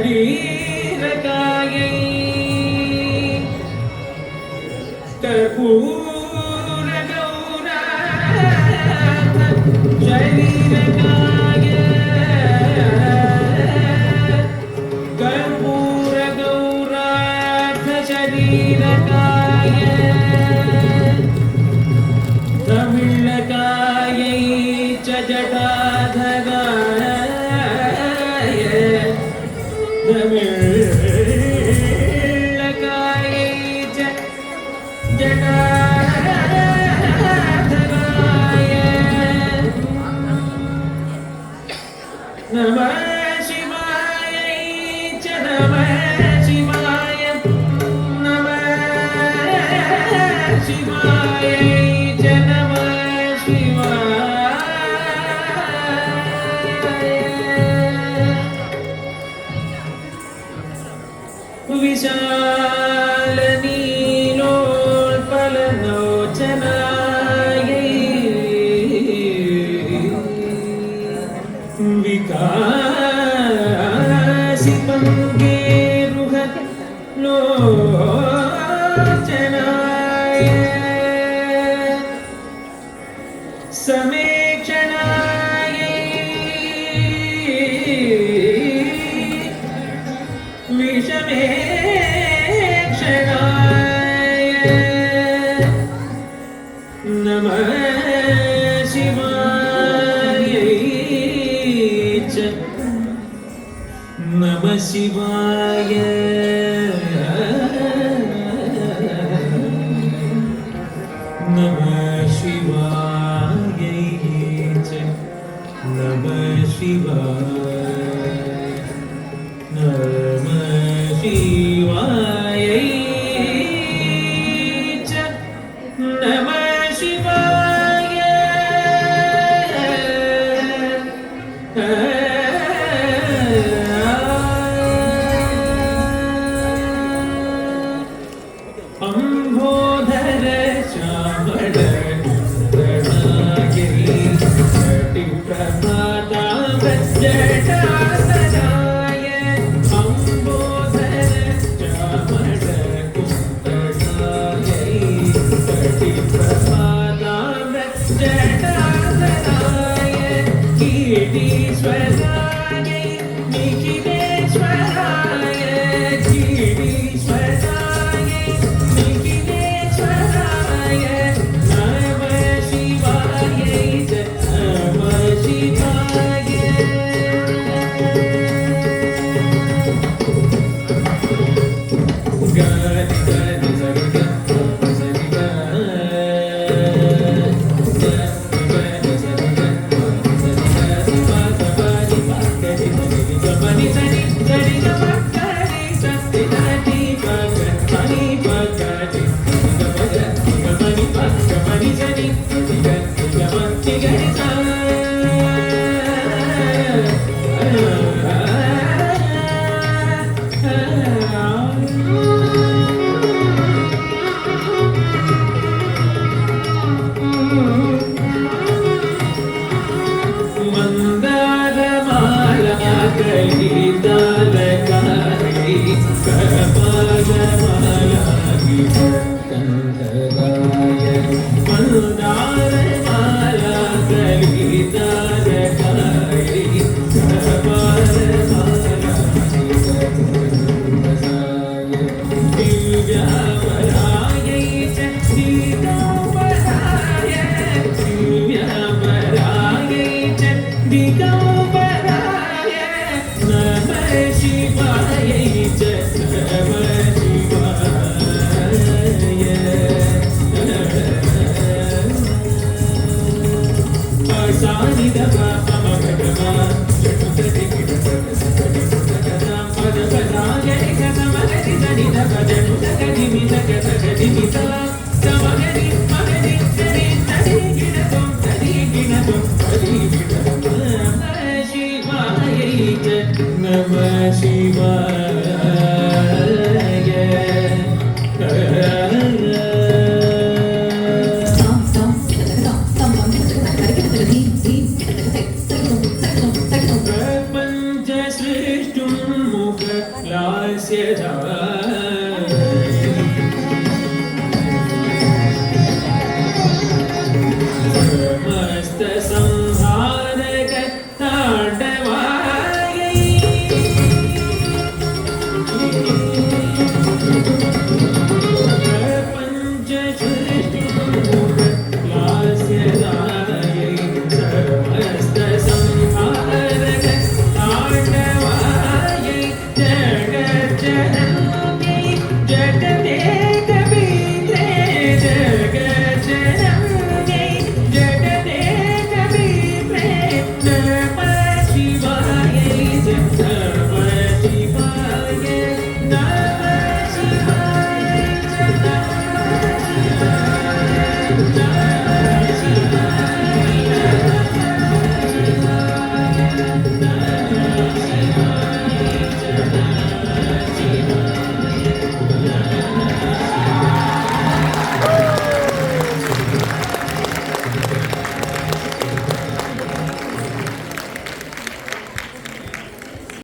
शरीरकायै कर्पूरगौरार्थ शरीरकाय कर्पूरगौरार्थ शरीरकाय तमिळकायै च जटाधराय तमिळकायै च जटाधराय नमः शिवायै च नमः शिवाय नमः शिवायै च नमः शिवाय विशालनीलोत्पललोचनायै विकासिपङ्गेरुह लोचनाय समेक्षणायै विषमेक्षणाय नमः शिवायै च नमः शिवाय नमः शिवायै च नमः शिवाय नमः शिवायै च नमः शिवाय अंबोधर श्यामल प्रणागिरी जटि प्रभाताम जटाधराय अंबोधर श्यामल कुंतलायै जटि प्रभाताम जटाधराय कीर्तीश्वरायै निखिलेश्वराय कीर्तीश्वरायै निखिलेश्वराय नमः शिवायै च नमः शिवाय गरि गरि सरि ग सरि ग गरि सरि ग सरि ग प प नि प गरि सरि ग प नि सरि गरि ग प गरि सरि ग नि प ग नि प ग नि ग प ग नि प ग नि सरि ग ग प नि गरि सा मंदारमाला कलितालकायै कपालमाला कंधराय मंदारमाला कलितालकायै कपालमाला कंधराय दिव्यावरायै च दिगंबराय दिव्यावरायै च दिगंबराय नमः शिवायै च नमः शिवाय सानि द प प म ग ग म जटुतटि किटटटि पद पदाय ग ग म ग रि द नि द प जटुतटि मि द ग द ग दि मि द ग म ग रि म ग रि द रि द रि गि द तुम द रि गि द तुम द रि गि द नमः शिवायै च नमः शिवाय प्रपंच श्री द्रष्टुं मुखलास्यजालम्